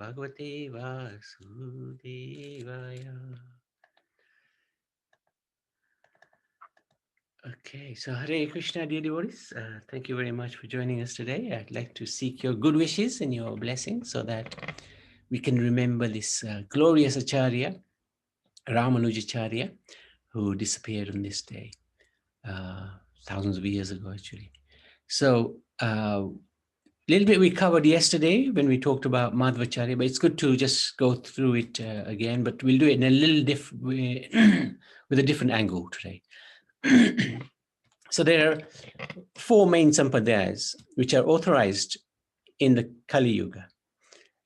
Bhagavate Vasudevaya. Okay, so Hare Krishna, dear devotees. Thank you very much for joining us today. I'd like to seek your good wishes and your blessings so that we can remember this glorious Acharya, Ramanuja Acharya, who disappeared on this day, thousands of years ago, actually. So, little bit we covered yesterday when we talked about Madhvacharya, but it's good to just go through it again, but we'll do it in a little different way, with a different angle today. So there are four main Sampradayas which are authorized in the Kali Yuga,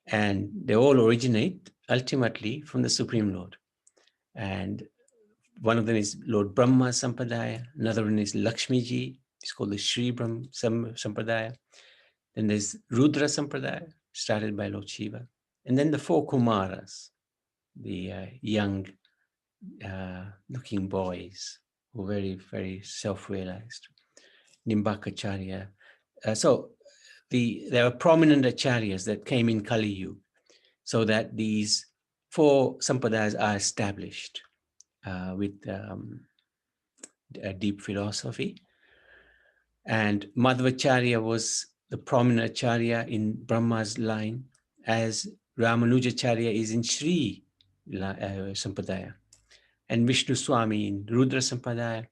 and they all originate ultimately from the Supreme Lord. And one of them is Lord Brahma Sampradaya, another one is Lakshmiji, it's called the Sri Brahma Sampradaya. Then there's Rudra Sampradaya, started by Lord Shiva. And then the four Kumaras, the young looking boys who are very, very self-realized. Acharya. So there are prominent acharyas that came in Kali Yuga, so that these four sampradayas are established with a deep philosophy. And Madhvacharya was the prominent acharya in Brahma's line, as Ramanuja Acharya is in Sri Sampradaya, and Vishnu Swami in Rudra Sampradaya,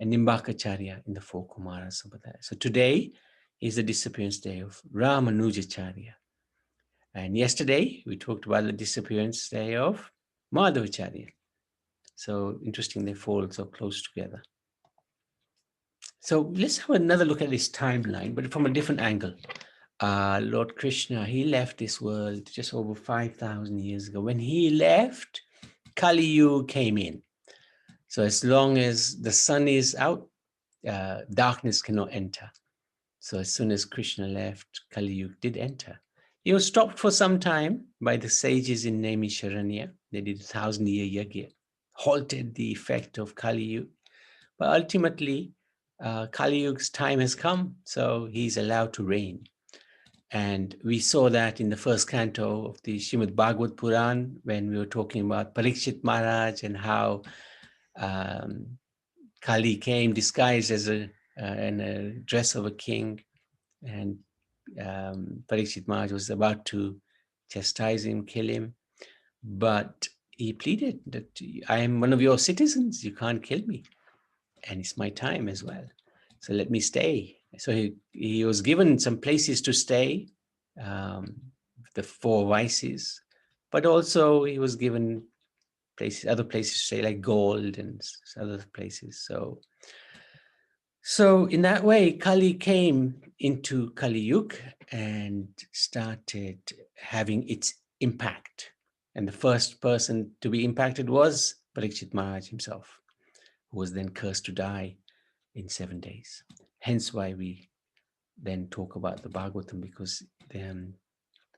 and Acharya in the four Kumara Sampradaya. So today is the disappearance day of Ramanuja Acharya. And yesterday we talked about the disappearance day of Madhvacharya. So interesting, they fall so close together. So let's have another look at this timeline, but from a different angle. Lord Krishna, he left this world just over 5,000 years ago. When he left, Kali Yuga came in. So as long as the sun is out, darkness cannot enter. So as soon as Krishna left, Kali Yuga did enter. He was stopped for some time by the sages in Naimisharanya. They did 1,000-year yagya, halted the effect of Kali Yuga. But ultimately, Kali Yuga's time has come, so he's allowed to reign. And we saw that in the first canto of the Srimad Bhagavad Puran, when we were talking about Parikshit Maharaj and how Kali came disguised as in a dress of a king, and Parikshit Maharaj was about to chastise him, kill him, but he pleaded that I am one of your citizens, you can't kill me, and it's my time as well, so let me stay. So he was given some places to stay, the four vices, but also he was given other places to stay, like gold and other places. So in that way, Kali came into Kali Yuga and started having its impact. And the first person to be impacted was Parikshit Maharaj himself, who was then cursed to die in 7 days. Hence why we then talk about the Bhagavatam, because then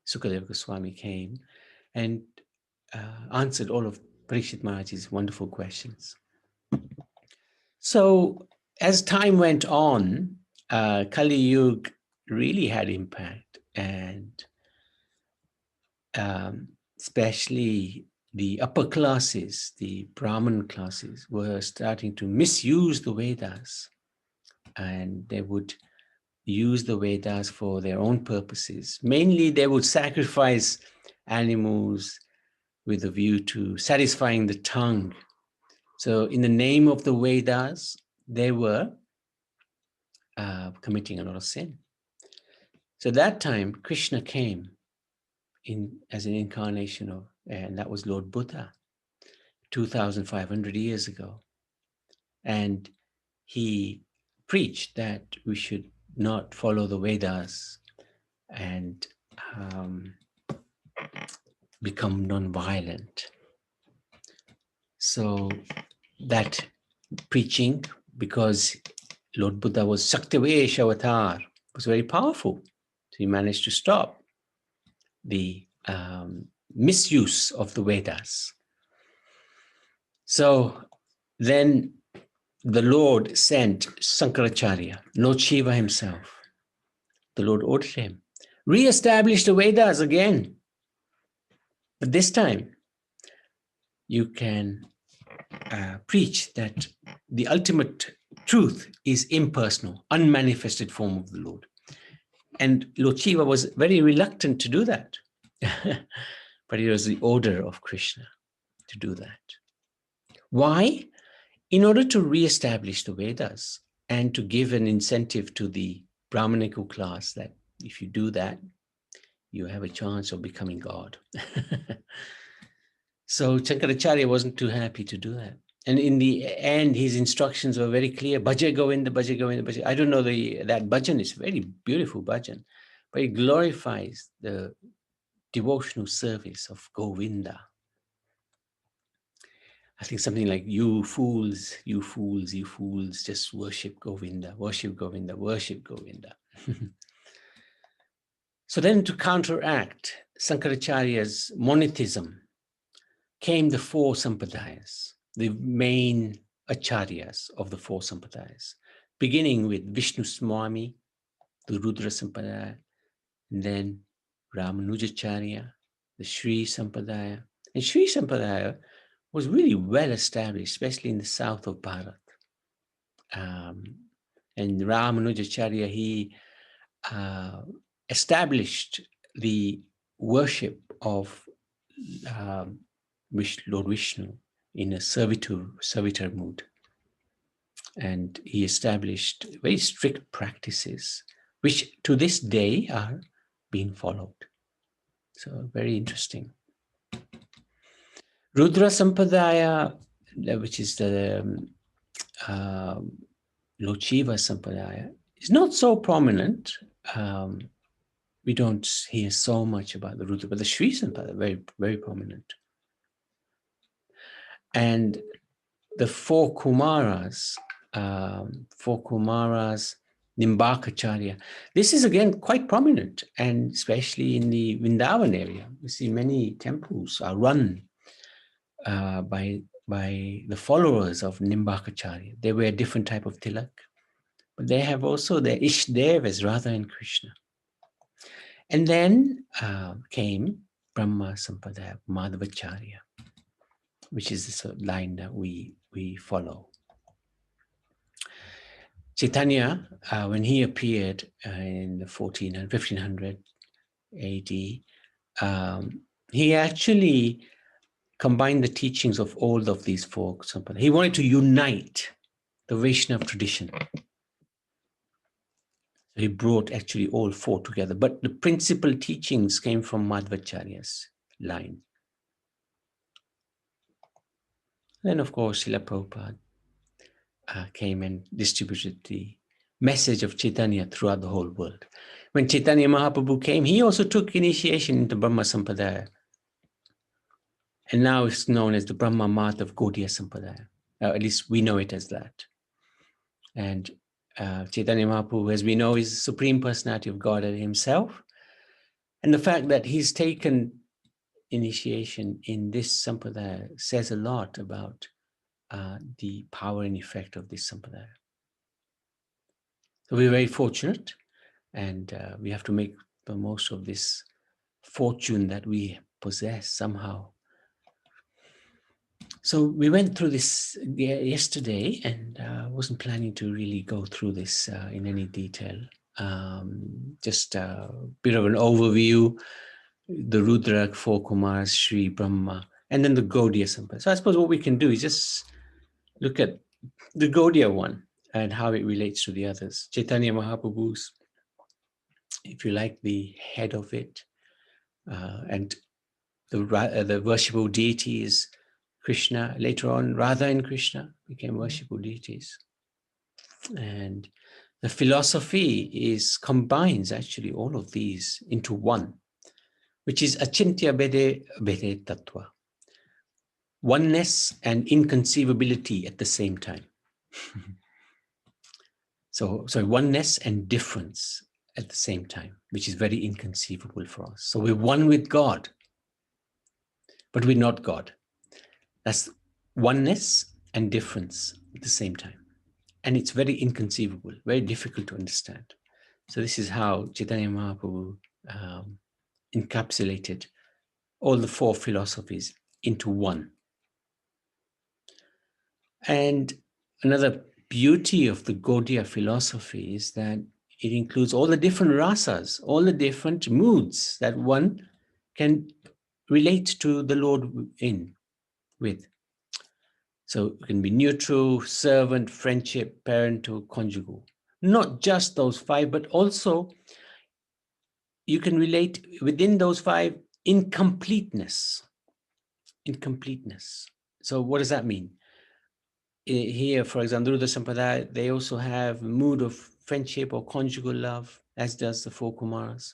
Sukadeva Goswami came and answered all of Parikshit Maharaj's wonderful questions. So as time went on, Kali Yuga really had impact, and especially the upper classes, the Brahmin classes, were starting to misuse the Vedas, and they would use the Vedas for their own purposes. Mainly, they would sacrifice animals with a view to satisfying the tongue. So in the name of the Vedas, they were committing a lot of sin. So that time, Krishna came in as an incarnation of, and that was Lord Buddha, 2,500 years ago. And he preached that we should not follow the Vedas and become non-violent. So that preaching, because Lord Buddha was Shaktivesh avatar, was very powerful. So he managed to stop the misuse of the Vedas. So then the Lord sent Shankaracharya, Lord Shiva himself. The Lord ordered him, re-establish the Vedas again. But this time, you can preach that the ultimate truth is impersonal, unmanifested form of the Lord. And Lord Shiva was very reluctant to do that. But it was the order of Krishna to do that. Why? In order to re-establish the Vedas and to give an incentive to the Brahmanical class that if you do that, you have a chance of becoming God. So Shankaracharya wasn't too happy to do that. And in the end, his instructions were very clear. Bhaja Govinda, Bhaja Govinda, Bhaja. I don't know, that bhajan is very beautiful bhajan, but it glorifies the devotional service of Govinda. I think something like, you fools, you fools, you fools, just worship Govinda, worship Govinda, worship Govinda. So then to counteract Shankaracharya's monotheism came the four Sampradayas, the main acharyas of the four Sampradayas, beginning with Vishnu Swami, the Rudra Sampradaya, and then Ramanuja Acharya, the Sri Sampradaya. And Sri Sampradaya was really well established, especially in the south of Bharat. And Ramanuja Acharya, he established the worship of Lord Vishnu in a servitor mood. And he established very strict practices, which to this day are being followed. So very interesting. Rudra Sampradaya, which is the Lord Shiva Sampradaya, is not so prominent. We don't hear so much about the Rudra, but the Sri Sampradaya, very, very prominent. And the four Kumaras, Nimbakacharya. This is again quite prominent, and especially in the Vrindavan area. You see many temples are run by the followers of Nimbakacharya. They wear a different type of tilak, but they have also their Ishdev as Radha and Krishna. And then came Brahma Sampradaya, Madhavacharya, which is the sort of line that we follow. Chaitanya, when he appeared in the 1500 AD, he actually combined the teachings of all of these four Sampradayas. He wanted to unite the Vaishnava tradition. He brought actually all four together, but the principal teachings came from Madhvacharya's line. Then, of course, Srila Prabhupada came and distributed the message of Chaitanya throughout the whole world. When Chaitanya Mahaprabhu came, he also took initiation into Brahma Sampradaya. And now it's known as the Brahma Madhav Gaudiya Sampradaya. At least we know it as that. And Chaitanya Mahaprabhu, as we know, is the Supreme Personality of Godhead himself. And the fact that he's taken initiation in this Sampradaya says a lot about the power and effect of this Sampradaya. So we're very fortunate, and we have to make the most of this fortune that we possess somehow. So we went through this yesterday, and I wasn't planning to really go through this in any detail. Just a bit of an overview, the Rudra, four Kumars, Sri, Brahma, and then the Gaudiya Sampradaya. So I suppose what we can do is just look at the Gaudiya one and how it relates to the others. Chaitanya Mahaprabhu's, if you like, the head of it, and the worshipful deity is Krishna. Later on, Radha and Krishna became worshipful deities. And the philosophy combines actually all of these into one, which is Achintya Bede Tattva. Oneness and inconceivability at the same time. So oneness and difference at the same time, which is very inconceivable for us. So we're one with God, but we're not God. That's oneness and difference at the same time. And it's very inconceivable, very difficult to understand. So this is how Chaitanya Mahaprabhu encapsulated all the four philosophies into one. And another beauty of the Gaudiya philosophy is that it includes all the different rasas, all the different moods that one can relate to the Lord with. So it can be neutral, servant, friendship, parental, conjugal. Not just those five, but also you can relate within those five in completeness. In completeness. So what does that mean? Here, for example, the Sampradaya, they also have a mood of friendship or conjugal love, as does the four Kumaras.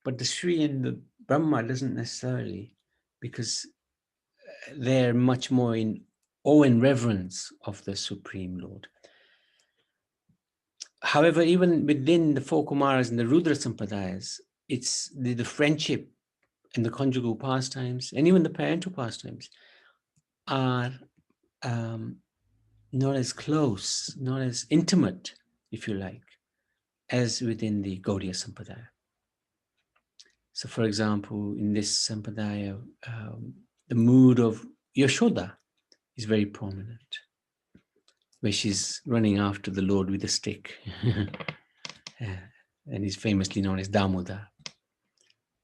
But the Sri and the Brahma doesn't necessarily, because they're much more in awe and reverence of the Supreme Lord. However, even within the four Kumaras and the Rudra Sampradayas, it's the friendship and the conjugal pastimes, and even the parental pastimes, are not as close, not as intimate, if you like, as within the Gaudiya Sampradaya. So, for example, in this Sampradaya, the mood of Yashoda is very prominent, where she's running after the Lord with a stick, and is famously known as Damodar.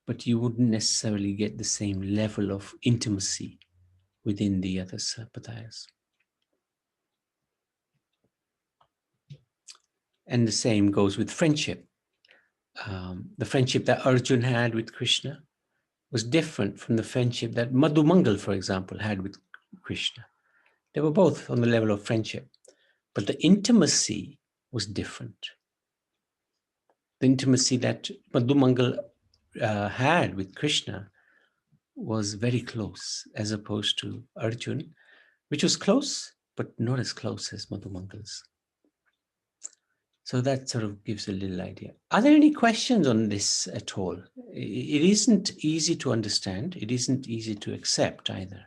But you wouldn't necessarily get the same level of intimacy within the other Sampradayas. And the same goes with friendship. The friendship that Arjun had with Krishna was different from the friendship that Madhumangal, for example, had with Krishna. They were both on the level of friendship, but the intimacy was different. The intimacy that Madhumangal had with Krishna was very close, as opposed to Arjun, which was close, but not as close as Madhumangal's. So that sort of gives a little idea. Are there any questions on this at all? It isn't easy to understand. It isn't easy to accept either.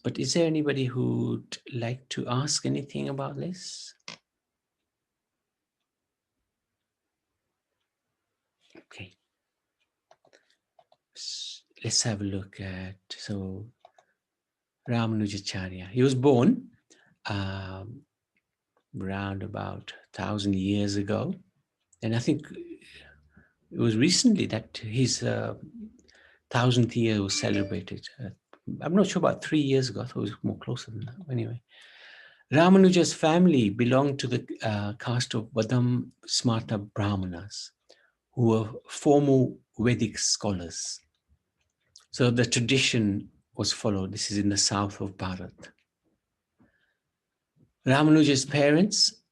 But is there anybody who'd like to ask anything about this? Okay. Let's have a look at, so Ramanuja Acharya. He was born around about 1,000 years ago. And I think it was recently that his 1,000th year was celebrated. I'm not sure, about 3 years ago. I thought it was more closer than that. Anyway, Ramanuja's family belonged to the caste of Vadam Smarta Brahmanas, who were formal Vedic scholars. So the tradition was followed. This is in the south of Bharat. Ramanuja's parents,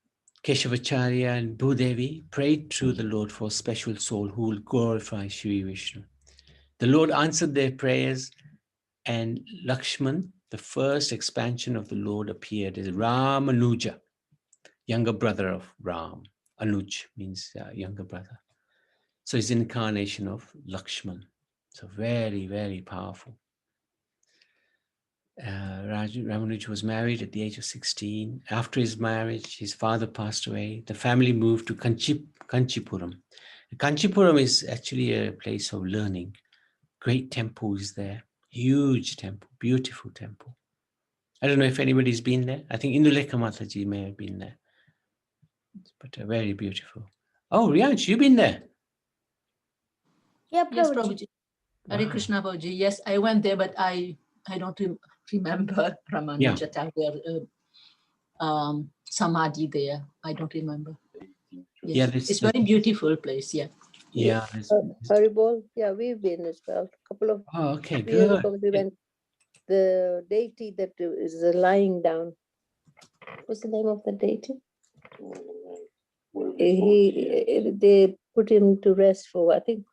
Keshavacharya and Bhudevi, prayed to the Lord for a special soul who will glorify Shri Vishnu. The Lord answered their prayers, and Lakshman, the first expansion of the Lord, appeared as Ramanuja, younger brother of Ram. Anuj means younger brother. So he's an incarnation of Lakshman. So very, very powerful. Ramanuja was married at the age of 16. After his marriage, his father passed away. The family moved to Kanchipuram. Kanchipuram is actually a place of learning. Great temple is there. Huge temple, beautiful temple. I don't know if anybody's been there. I think Indulekha Mataji may have been there. But very beautiful. Oh, Riyansh, you've been there? Yeah, Yes, Prabhuji. Prabhuji. Hare Krishna, Prabhuji. Yes, I went there, but I don't remember Ramanuja Acharya Samadhi there. I don't remember. Yes. Yeah, it's very beautiful place. Yeah. Yeah. Haribol. Yeah, we've been as well. A couple of Okay, years good. ago, we went. The deity that is lying down. What's the name of the deity? They put him to rest for, I think,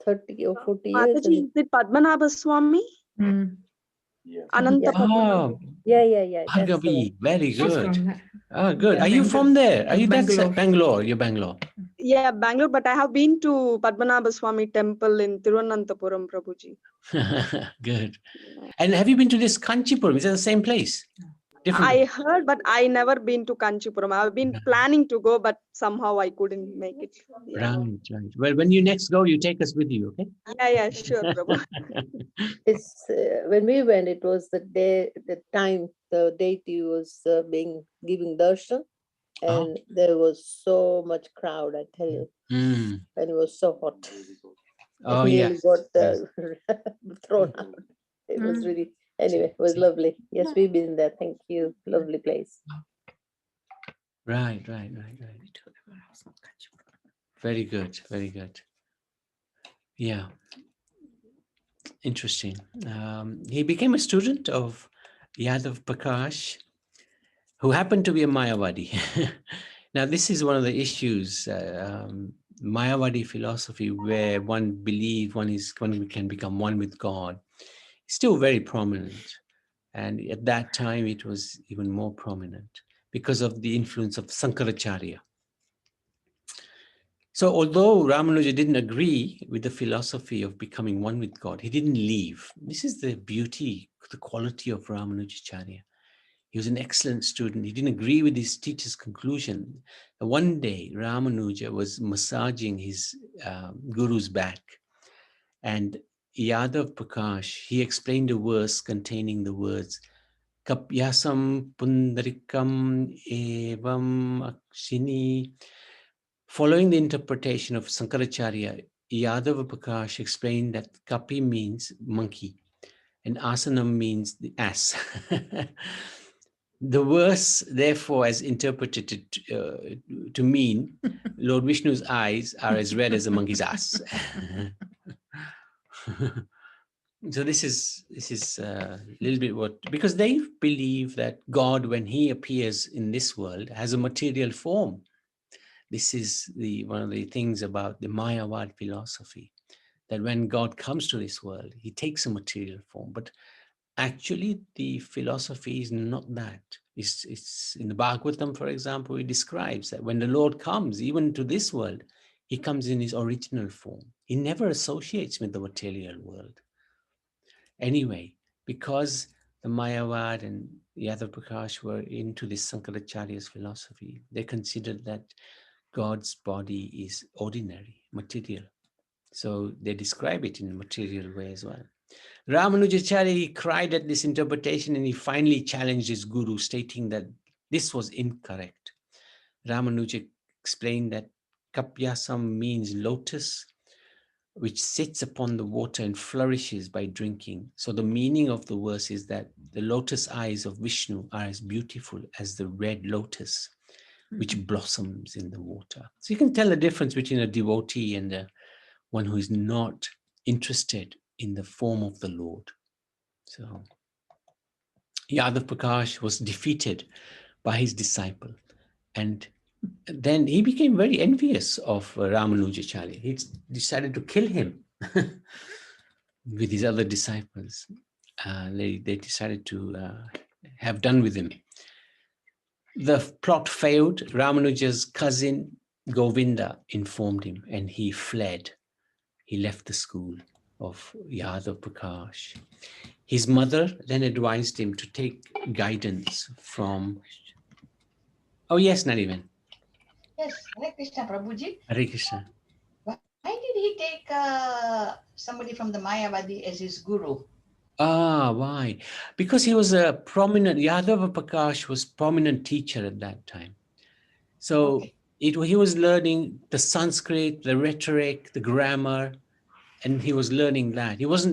30 or 40 years. Mataji, is it Padmanabha Swami? Ananta Padmanabha. Yeah. Bhargavi, very She's good. from that. Oh, good. Yeah, Are you from there? Are you Bangalore. that's Bangalore? You're Bangalore. Yeah, Bangalore, but I have been to Padmanabha Swami temple in Tirunananthapuram, Prabhuji. Good. And have you been to this Kanchipuram? Is that the same place? Different. I heard, but I never been to Kanchipuram. I've been Yeah. planning to go, but somehow I couldn't make it. Yeah, Right, right. Well, when you next go, you take us with you, okay? yeah, sure, Prabhu. It's when we went, it was the day, the time, the deity was being giving darshan, and there was so much crowd, I tell you, Mm. and it was so hot. Oh, I nearly yes. got Yes. thrown out. It was really, anyway, it was lovely. Yes, we've been there. Thank you. Lovely place. Right, right, right, right. Very good, very good. Yeah, interesting. He became a student of Yadav Prakash, who happened to be a Mayavadi. Now, this is one of the issues, Mayavadi philosophy, where one believes one can become one with God, still very prominent. And at that time, it was even more prominent because of the influence of Sankaracharya. So although Ramanuja didn't agree with the philosophy of becoming one with God, he didn't leave. This is the beauty, the quality of Ramanuja Acharya. He was an excellent student. He didn't agree with his teacher's conclusion. And one day, Ramanuja was massaging his guru's back, and Yadav Prakash, he explained a verse containing the words, Kapyasam pundarikam evam akshini. Following the interpretation of Sankaracharya, Yadav Prakash explained that Kapi means monkey and Asanam means the ass. The verse, therefore, as interpreted to mean Lord Vishnu's eyes are as red as a monkey's ass. So this is a little bit what, because they believe that God, when he appears in this world, has a material form. This is one of the things about the Mayavad philosophy, that when God comes to this world, he takes a material form. But actually, the philosophy is not that. It's in the Bhagavatam, for example, it describes that when the Lord comes, even to this world, he comes in his original form. He never associates with the material world. Anyway, because the Mayavad and Yadav Prakash were into this Sankaracharya's philosophy, they considered that God's body is ordinary, material. So they describe it in a material way as well. Ramanuja Acharya, he cried at this interpretation and he finally challenged his guru, stating that this was incorrect. Ramanuja explained that Kapyasam means lotus, which sits upon the water and flourishes by drinking. So the meaning of the verse is that the lotus eyes of Vishnu are as beautiful as the red lotus, which blossoms in the water. So you can tell the difference between a devotee and one who is not interested in the form of the Lord. So Yadav Prakash was defeated by his disciple, and then he became very envious of Ramanuja Acharya. He decided to kill him with his other disciples. They decided to have done with him. The plot failed. Ramanuja's cousin Govinda informed him, and he fled. He left the school of Yadav Prakash. His mother then advised him to take guidance from... Oh, yes, Nariman. Yes, Hare Krishna, Prabhuji. Hare Krishna. Why did he take somebody from the Mayavadi as his guru? Why? Because he was a prominent, Yadav Prakash was prominent teacher at that time. So Okay. he was learning the Sanskrit, the rhetoric, the grammar, and he was learning that. He was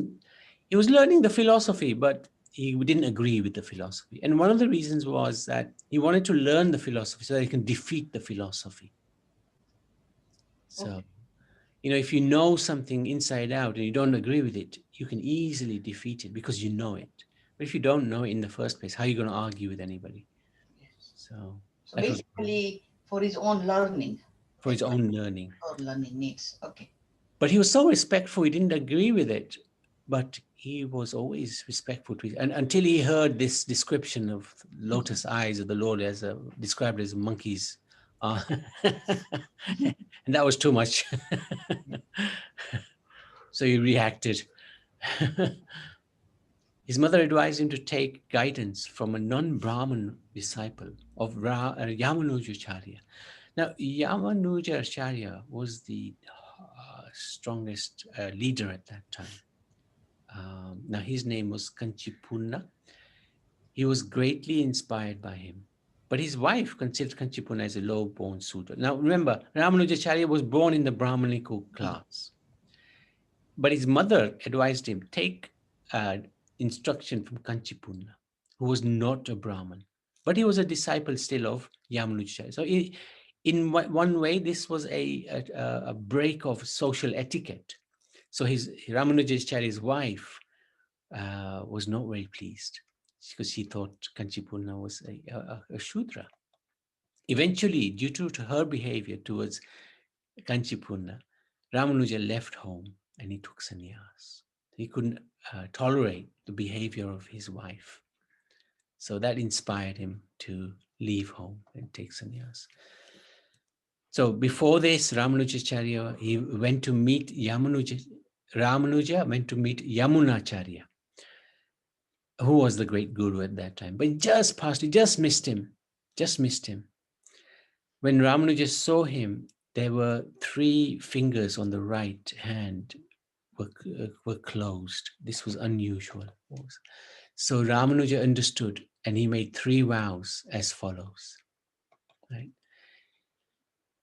learning the philosophy, but he didn't agree with the philosophy. And one of the reasons was that he wanted to learn the philosophy so that he can defeat the philosophy. So, Okay. if you know something inside out and you don't agree with it, you can easily defeat it because you know it. But if you don't know it in the first place, how are you going to argue with anybody? Yes. So So basically, for his own learning. For his own learning. Or learning needs. Okay. But he was so respectful, he didn't agree with it. But he was always respectful to it. And until he heard this description of lotus eyes of the Lord as described as monkeys. And that was too much. So he reacted. His mother advised him to take guidance from a non-Brahmin disciple of Ramanuja Acharya. Now, Ramanuja Acharya was the strongest leader at that time. Now, his name was Kanchipunna. He was greatly inspired by him. But his wife considered Kanchipunna as a low-born Sudra. Now, remember, Ramanuja Acharya was born in the Brahmanical class. But his mother advised him, take instruction from Kanchipunna, who was not a Brahmin, but he was a disciple still of Ramanuja. So in one way, this was a break of social etiquette. So Ramanuja Acharya's wife was not very pleased because she thought Kanchipunna was a Shudra. Eventually, due to her behavior towards Kanchipunna, Ramanuja left home and he took sannyas. He couldn't tolerate the behavior of his wife. So that inspired him to leave home and take sannyas. So before this, Ramanuja Acharya, he went to meet Ramanuja went to meet Yamunacharya, who was the great guru at that time. But he just missed him. When Ramanuja saw him, there were 3 fingers on the right hand were closed. This was unusual. So Ramanuja understood and he made 3 vows as follows. Right?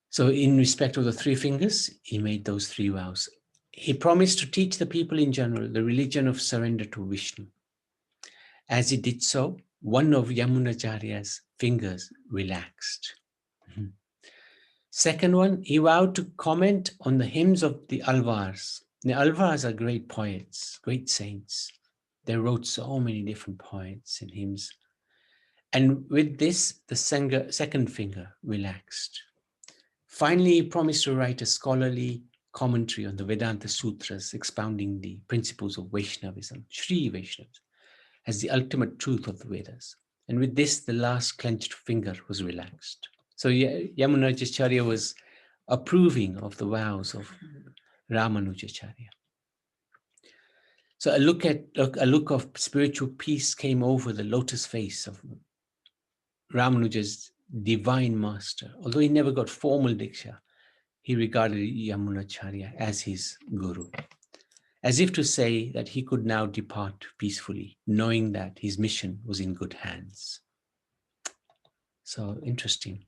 So in respect of the 3 fingers, he made those 3 vows. He promised to teach the people in general the religion of surrender to Vishnu. As he did so, one of Yamunacharya's fingers relaxed. Second one, he vowed to comment on the hymns of the Alvars. The Alvars are great poets, great saints. They wrote so many different poets and hymns. And with this, the second finger relaxed. Finally, he promised to write a scholarly commentary on the Vedanta Sutras, expounding the principles of Vaishnavism, Sri Vaishnavas, as the ultimate truth of the Vedas. And with this, the last clenched finger was relaxed. So Ramanuja Acharya was approving of the vows of Ramanuja Acharya. So a look of spiritual peace came over the lotus face of Ramanuja's divine master. Although he never got formal diksha, he regarded Yamunacharya as his guru, as if to say that he could now depart peacefully, knowing that his mission was in good hands. So interesting.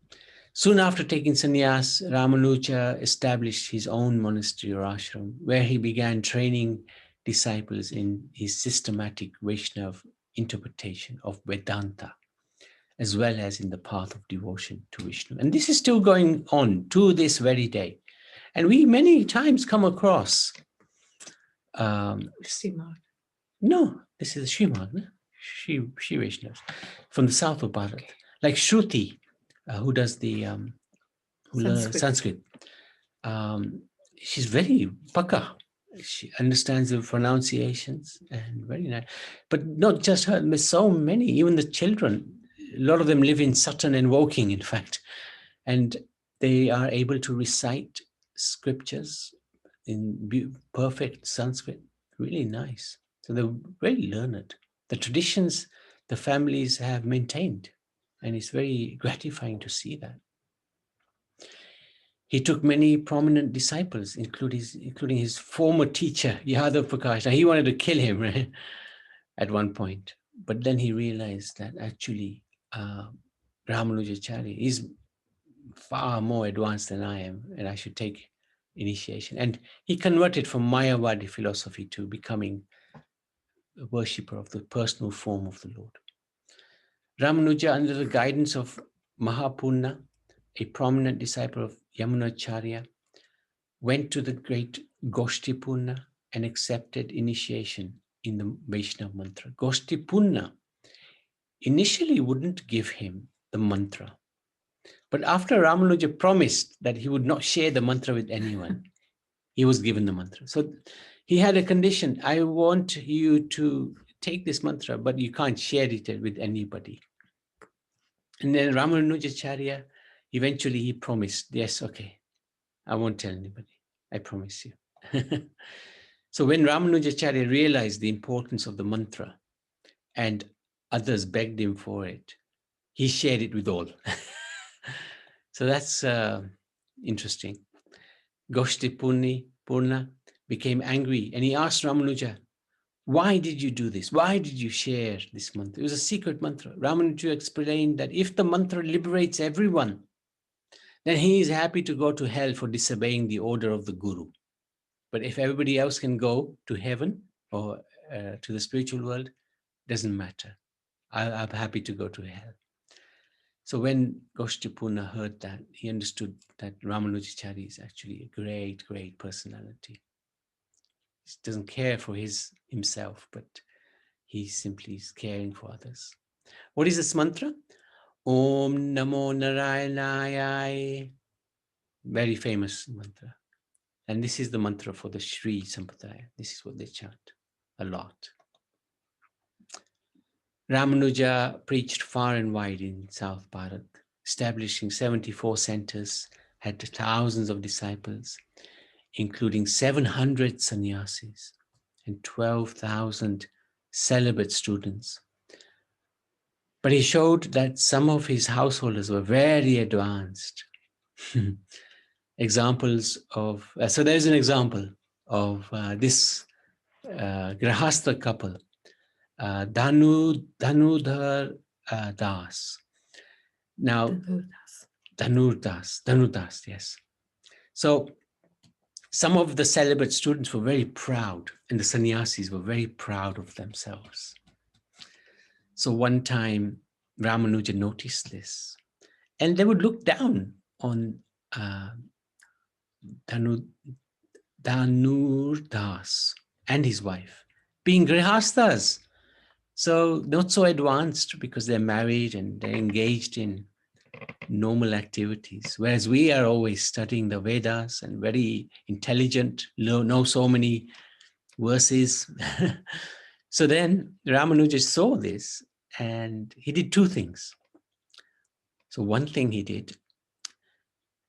Soon after taking sannyas, Ramanuja established his own monastery or ashram, where he began training disciples in his systematic Vaishnava interpretation of Vedanta, as well as in the path of devotion to Vishnu. And this is still going on to this very day. And we many times come across Srimad. No, this is Srimad, no? Shri Vaishnavas from the south of Bharat, like Shruti, who does the Sanskrit. She's very pakka. She understands the pronunciations and very nice. But not just her, there's so many, even the children, a lot of them live in Sutton and Woking, in fact, and they are able to recite scriptures in perfect Sanskrit, really nice. So they're very learned. The traditions the families have maintained, and it's very gratifying to see that. He took many prominent disciples, including his former teacher, Yadav Prakash. Now, he wanted to kill him, right, at one point. But then he realized that actually Ramanuja Acharya is far more advanced than I am, and I should take initiation. And he converted from Mayavadi philosophy to becoming a worshipper of the personal form of the Lord. Ramanuja, under the guidance of Mahapunna, a prominent disciple of Yamunacharya, went to the great Goshtipunna and accepted initiation in the Vaishnava mantra. Goshtipunna initially wouldn't give him the mantra, but after Ramanuja promised that he would not share the mantra with anyone, he was given the mantra. So he had a condition: I want you to take this mantra, but you can't share it with anybody. And then Ramanuja Acharya, eventually he promised, yes, okay, I won't tell anybody, I promise you. So when Ramanuja Acharya realized the importance of the mantra, and others begged him for it, he shared it with all. So that's interesting. Goshti Purna became angry and he asked Ramanuja, why did you do this? Why did you share this mantra? It was a secret mantra. Ramanuja explained that if the mantra liberates everyone, then he is happy to go to hell for disobeying the order of the Guru. But if everybody else can go to heaven or to the spiritual world, doesn't matter. I'm happy to go to hell. So when Goshtipurna heard that, he understood that Ramanujacharya is actually a great, great personality. He doesn't care for himself, but he simply is caring for others. What is this mantra? Om Namo Narayanaya. Very famous mantra. And this is the mantra for the Sri Sampradaya. This is what they chant a lot. Ramanuja preached far and wide in South Bharat, establishing 74 centers, had thousands of disciples, including 700 sannyasis and 12,000 celibate students. But he showed that some of his householders were very advanced. Examples of, so there's an example of this Grahastha couple, Dhanudhar Das. Now, Dhanurdas, yes. So some of the celibate students were very proud, and the sannyasis were very proud of themselves. So one time, Ramanuja noticed this, and they would look down on Dhanurdas and his wife, being grihasthas. So not so advanced because they're married and they're engaged in normal activities, whereas we are always studying the Vedas and very intelligent, know so many verses. So then Ramanuja saw this and he did two things. So one thing he did,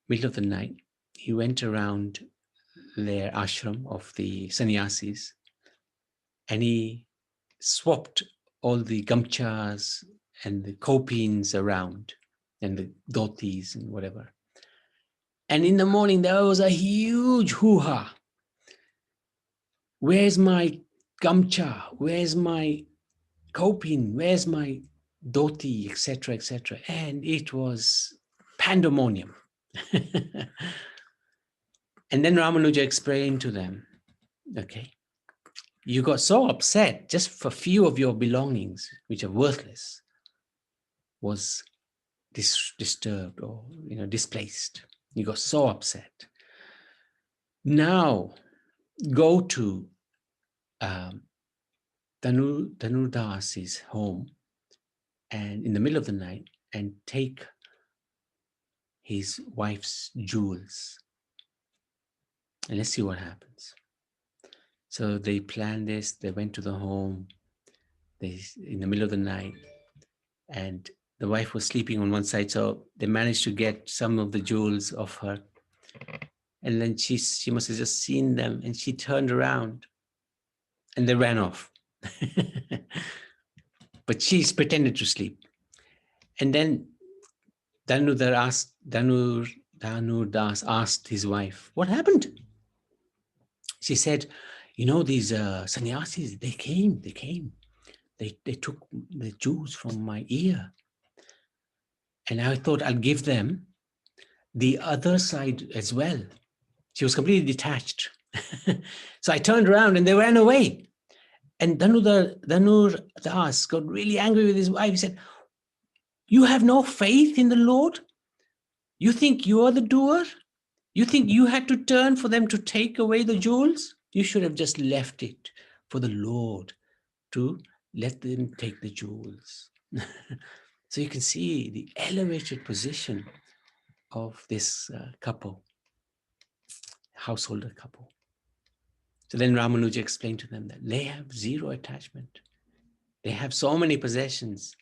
middle of the night, he went around their ashram of the sannyasis and he swapped all the gamchas and the kopins around and the dhotis and whatever. And in the morning, there was a huge hoo-ha. Where's my gamcha? Where's my kopin? Where's my dhoti, etc., etc.? And it was pandemonium. And then Ramanuja explained to them, okay, you got so upset just for few of your belongings, which are worthless, was disturbed or displaced. You got so upset. Now go to Dhanurdas's home and in the middle of the night and take his wife's jewels. And let's see what happens. So they planned this, they went to the home, in the middle of the night, and the wife was sleeping on one side, so they managed to get some of the jewels off her. And then she must have just seen them, and she turned around, and they ran off. But she's pretended to sleep. And then Dhanurdas asked his wife, what happened? She said, these sannyasis, they came. They took the jewels from my ear. And I thought I'll give them the other side as well. She was completely detached. So I turned around and they ran away. And Dhanurdas got really angry with his wife. He said, you have no faith in the Lord? You think you are the doer? You think you had to turn for them to take away the jewels? You should have just left it for the Lord to let them take the jewels. So you can see the elevated position of this couple, householder couple. So then Ramanuja explained to them that they have zero attachment. They have so many possessions,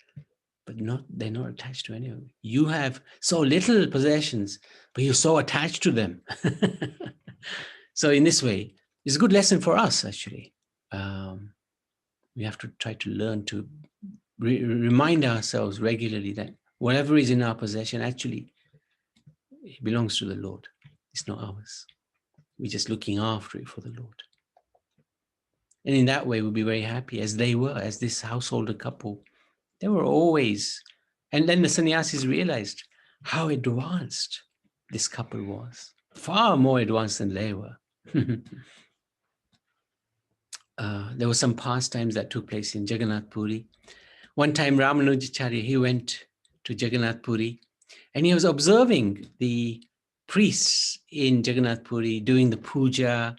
but they're not attached to any of them. You have so little possessions, but you're so attached to them. So in this way, it's a good lesson for us, actually. We have to try to learn to remind ourselves regularly that whatever is in our possession, actually, it belongs to the Lord. It's not ours. We're just looking after it for the Lord. And in that way, we'll be very happy, as they were, as this householder couple. They were always, and then the sannyasis realized how advanced this couple was, far more advanced than they were. There were some pastimes that took place in Jagannath Puri. One time, Ramanuja Acharya, he went to Jagannath Puri, and he was observing the priests in Jagannath Puri doing the puja,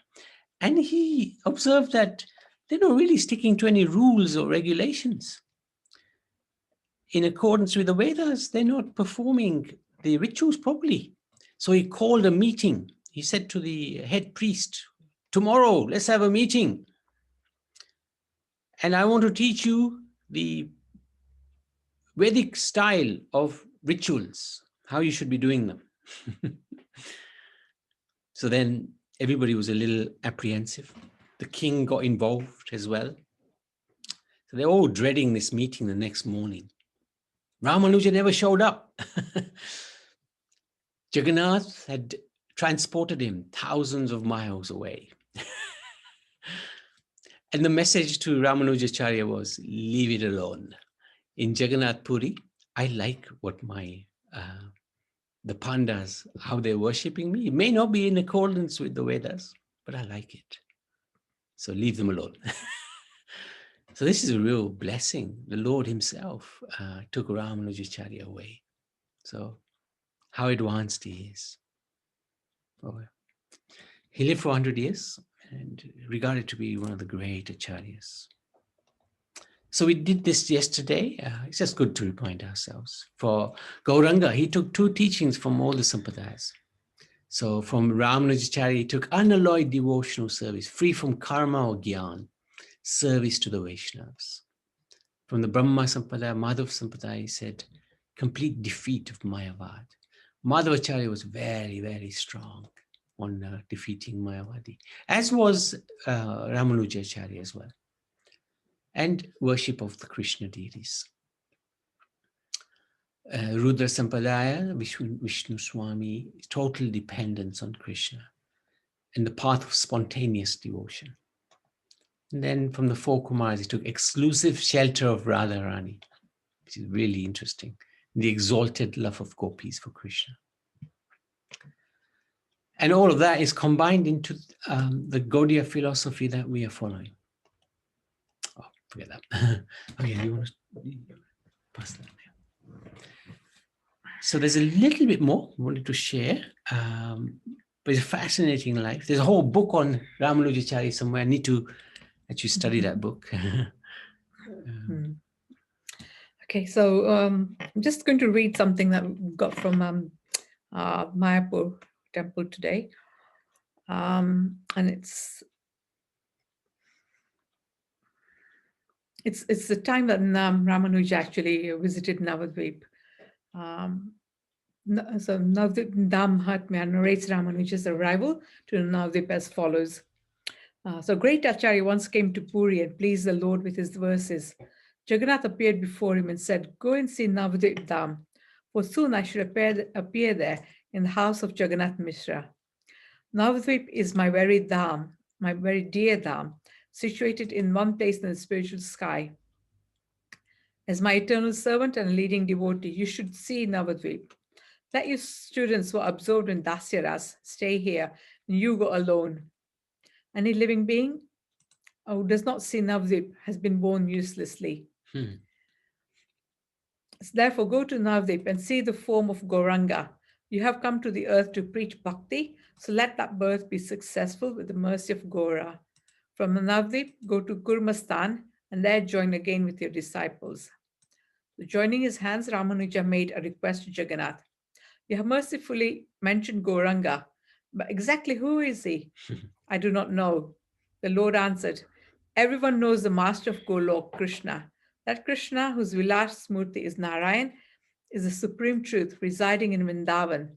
and he observed that they're not really sticking to any rules or regulations. In accordance with the Vedas, they're not performing the rituals properly. So he called a meeting. He said to the head priest, tomorrow, let's have a meeting. And I want to teach you the Vedic style of rituals, how you should be doing them. So then everybody was a little apprehensive. The king got involved as well. So they're all dreading this meeting the next morning. Ramanuja never showed up. Jagannath had transported him thousands of miles away. And the message to Ramanuja Acharya was, leave it alone. In Jagannath Puri, I like what the Pandas, how they're worshipping me. It may not be in accordance with the Vedas, but I like it. So leave them alone. So this is a real blessing. The Lord himself took Ramanuja Acharya away. So how advanced he is. Oh, he lived for 100 years and regarded to be one of the great acharyas. So we did this yesterday. It's just good to remind ourselves. For Gauranga, he took 2 teachings from all the Sampradayas. So from Ramanuja Acharya, he took unalloyed devotional service, free from karma or gyan, service to the Vaishnavas. From the Brahma Sampradaya, Madhav Sampradaya, he said, complete defeat of Mayavad. Madhav Acharya was very, very strong on defeating Mayavadi, as was Ramanuja Acharya as well. And worship of the Krishna deities. Rudra Sampradaya, Vishnu Swami, total dependence on Krishna and the path of spontaneous devotion. And then from the 4 Kumars, he took exclusive shelter of Radharani, which is really interesting. The exalted love of gopis for Krishna. And all of that is combined into the Gaudiya philosophy that we are following. Oh, forget that. Oh yeah, you want to pass that there. So there's a little bit more I wanted to share, but it's a fascinating life. There's a whole book on Ramanuja Acharya somewhere. I need to actually study that book. Okay, so I'm just going to read something that we got from Mayapur temple today. And it's the time that Ramanuja actually visited Navadvip. So Navadvip Dham Mahatmya narrates Ramanuja's arrival to Navadvip as follows. So great Acharya once came to Puri and pleased the Lord with his verses. Jagannath appeared before him and said, go and see Navadvip Dham, for soon I should appear there in the house of Jagannath Mishra. Navadvip is my very dham, my very dear dham, situated in one place in the spiritual sky. As my eternal servant and leading devotee, you should see Navadvip. Let your students who are absorbed in Dasyaras stay here, and you go alone. Any living being who does not see Navadvip has been born uselessly. Therefore, go to Navadvip and see the form of Gauranga. You have come to the earth to preach bhakti, so let that birth be successful with the mercy of Gaura. From Navadvip, go to Kurmastan and there join again with your disciples. So joining his hands, Ramanuja made a request to Jagannath. You have mercifully mentioned Gauranga, but exactly who is he? I do not know. The Lord answered, everyone knows the master of Golok, Krishna. That Krishna, whose Vilas Murti is Narayan, is the supreme truth residing in Vrindavan.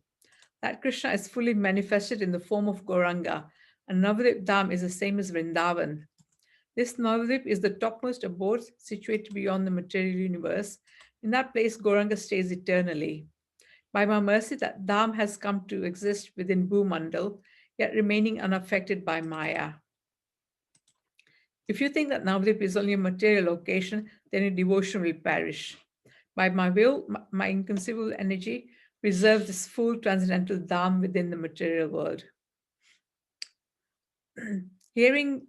That Krishna is fully manifested in the form of Gauranga, and Navadvip Dham is the same as Vrindavan. This Navadvip is the topmost abode situated beyond the material universe. In that place, Gauranga stays eternally. By my mercy, that Dham has come to exist within Bhumandal, yet remaining unaffected by Maya. If you think that Navadvip is only a material location, then your devotion will perish. By my will, my inconceivable energy preserves this full transcendental Dham within the material world. Hearing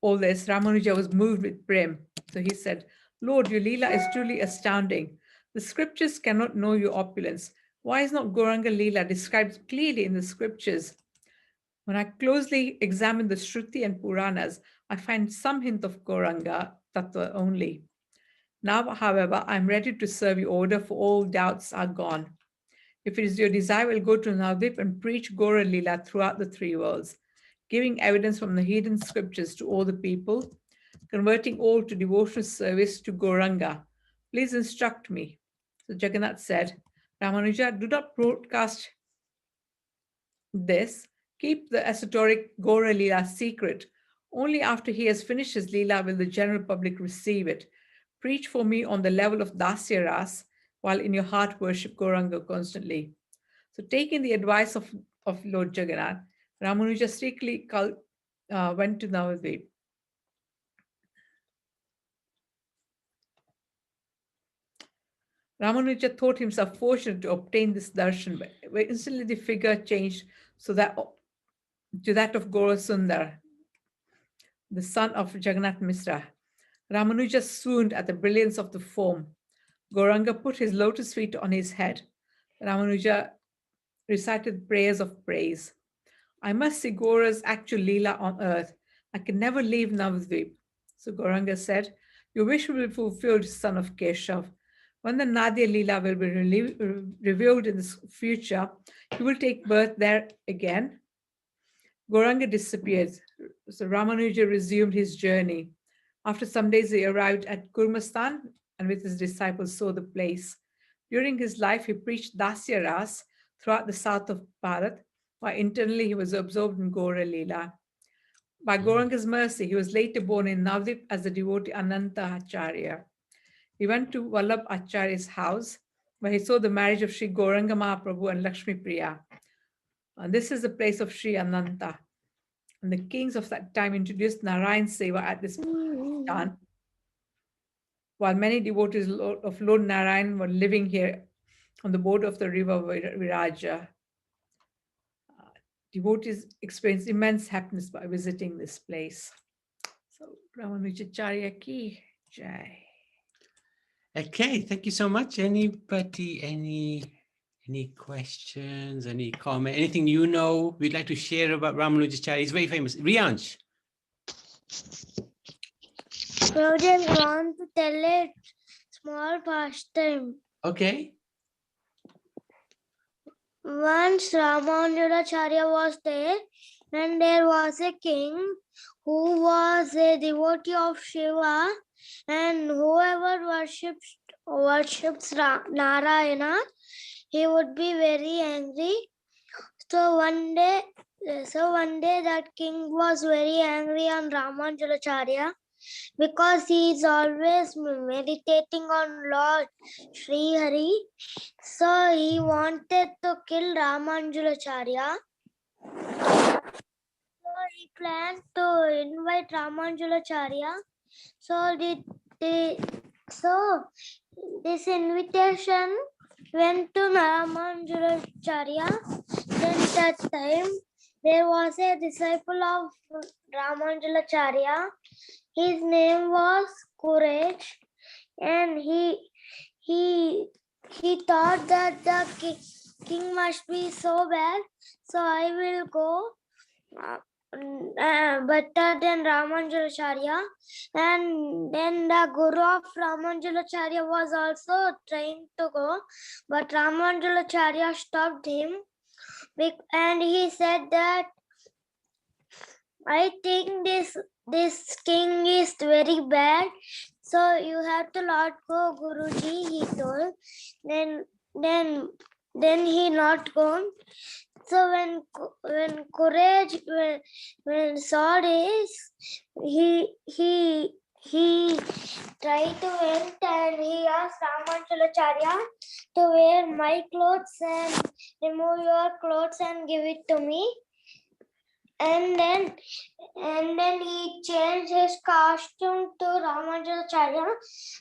all this, Ramanuja was moved with prem. So he said, Lord, your Leela is truly astounding. The scriptures cannot know your opulence. Why is not Gauranga Leela described clearly in the scriptures? When I closely examine the Shruti and Puranas, I find some hint of Gauranga Tattva only. Now, however, I am ready to serve your order, for all doubts are gone. If it is your desire, I will go to Navadvip and preach Gaura Leela throughout the three worlds, giving evidence from the hidden scriptures to all the people, converting all to devotional service to Gauranga. Please instruct me. So Jagannath said, Ramanuja, do not broadcast this. Keep the esoteric Gaura Leela secret. Only after he has finished his Leela will the general public receive it. Preach for me on the level of Dasya Ras, while in your heart worship Gauranga constantly. So taking the advice of Lord Jagannath, Ramanuja strictly went to Navadvip. Ramanuja thought himself fortunate to obtain this darshan, but instantly the figure changed so that to that of Gaurasundar, the son of Jagannath Misra. Ramanuja swooned at the brilliance of the form. Gauranga put his lotus feet on his head. Ramanuja recited prayers of praise. I must see Gaura's actual Leela on earth. I can never leave Navadvip. So Gauranga said, your wish will be fulfilled, son of Keshav. When the Nadia Leela will be revealed in the future, you will take birth there again. Gauranga disappeared. So Ramanuja resumed his journey. After some days, he arrived at Kurmastan and with his disciples saw the place. During his life, he preached Dasya Ras throughout the south of Bharat, while internally he was absorbed in Gaura Leela. By Gauranga's mercy, he was later born in Navadvip as the devotee Ananta Acharya. He went to Vallabh Acharya's house, where he saw the marriage of Sri Gauranga Mahaprabhu and Lakshmi Priya. And this is the place of Sri Ananta. And the kings of that time introduced Narayan Seva at this time, while many devotees of Lord Narayan were living here on the border of the river Viraja. Devotees experienced immense happiness by visiting this place. So, Ramanuja Acharya ki jai. Okay, thank you so much. Anybody, any questions, any comment, anything you know we'd like to share about Ramanuja Acharya? He's very famous. Riyansh. I just want to tell a small pastime. Okay. Once Ramanuja Acharya was there, and there was a king who was a devotee of Shiva, and whoever worships Narayana, he would be very angry. So one day that king was very angry on Ramanuja Acharya, because he is always meditating on Lord Sri Hari. So he wanted to kill Ramanuja Acharya. So he planned to invite Ramanuja Acharya. So this invitation went to Ramanuja Acharya. Then that time there was a disciple of Ramanuja Acharya. His name was Courage, and he thought that the king must be so bad, so I will go better than Ramanuja Acharya. And then the guru of Ramanuja Acharya was also trying to go, but Ramanuja Acharya stopped him, and he said that I think this king is very bad, so you have to let go, Guruji, he told. Then he not gone. So when Courage when saw this, he tried to went and he asked Ramanuja Acharya to wear my clothes and remove your clothes and give it to me. And then he changed his costume to Ramanuja Acharya,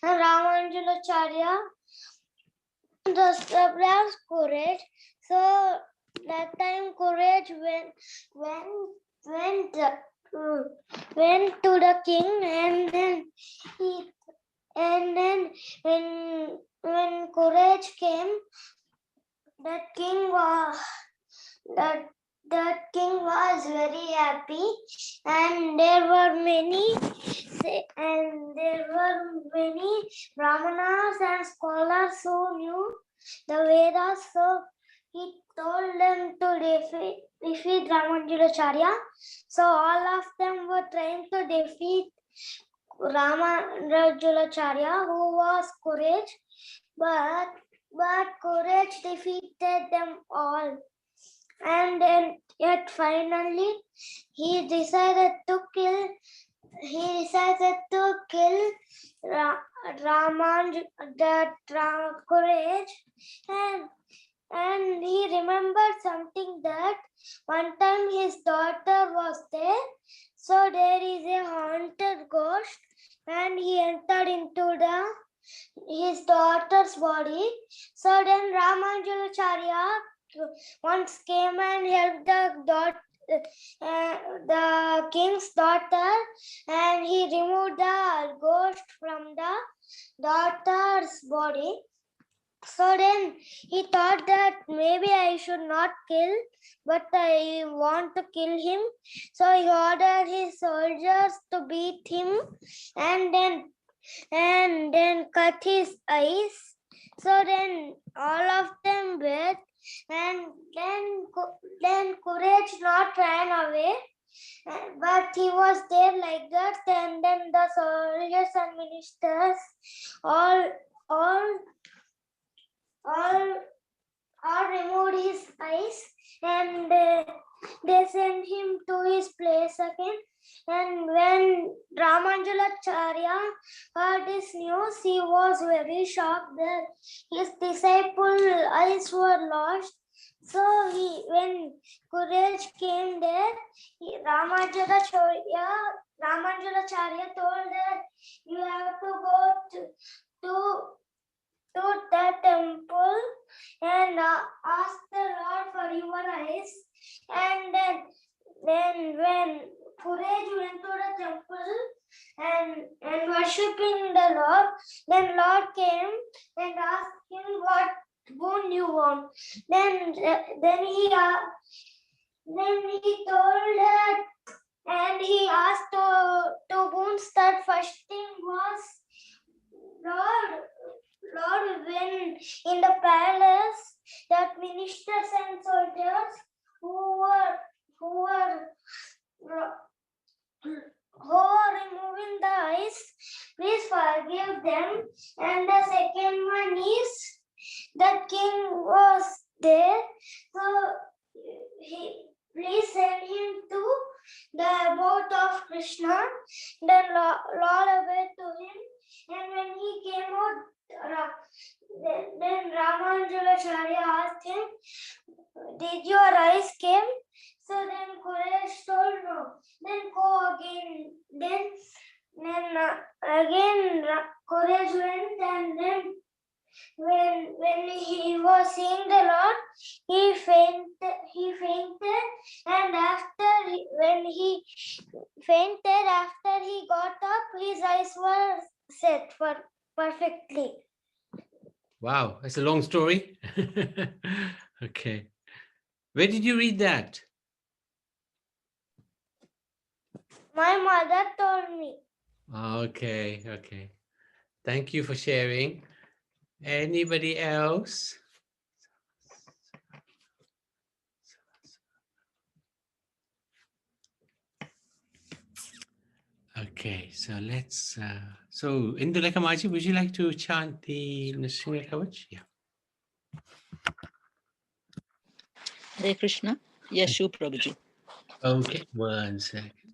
and Ramanuja Acharya the courage. So that time courage went to the king, and then when courage came, that king was very happy, and there were many brahmanas and scholars who knew the Vedas, so he told them to defeat Ramanuja Acharya. So all of them were trying to defeat Ramanuja Acharya, who was courage, but courage defeated them all. And then yet finally he decided to kill courage, and he remembered something, that one time his daughter was there, so there is a haunted ghost, and he entered into his daughter's body. So then Ramanuja Acharya once came and helped the king's daughter, and he removed the ghost from the daughter's body. So then he thought that maybe I should not kill, but I want to kill him. So he ordered his soldiers to beat him and then cut his eyes. So then all of them went, and then courage not ran away, but he was there like that. And then the soldiers and ministers all removed his eyes, and they sent him to his place again. And when Ramanuja Acharya heard this news, he was very shocked that his disciple eyes were lost. So when courage came there, Ramanuja Acharya told that you have to go to the temple and ask the Lord for your eyes. And then when courage went to the temple and worshipping the Lord, then Lord came and asked him what boon you want. Then he told that, and he asked two boons. That first thing was, Lord, when in the palace, that ministers and soldiers who were removing the eyes, please forgive them. And the second one is, the king was there, so please send him to the abode of Krishna. Then Lord obeyed to him, and when he came out, then Ramanuja Acharya asked him, did your eyes came? So then courage told no. Then go again. Then again courage went, and then when he was seeing the Lord, he fainted, and when he fainted, after he got up, his eyes were set perfectly. Wow, that's a long story. Okay. Where did you read that? My mother told me. Okay. Thank you for sharing. Anybody else? Okay, so let's, so Indulekha Maji, would you like to chant the Nrsimha Kavach? Yeah. Hare Krishna. Yes, Shubh Prabhuji. Okay, 1 second.